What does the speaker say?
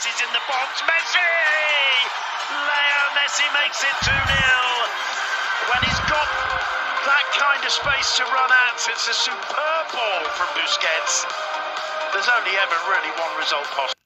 Messi's in the box. Messi! Leo Messi makes it 2-0. When he's got that kind of space to run at, it's a superb ball from Busquets. There's only ever really one result possible.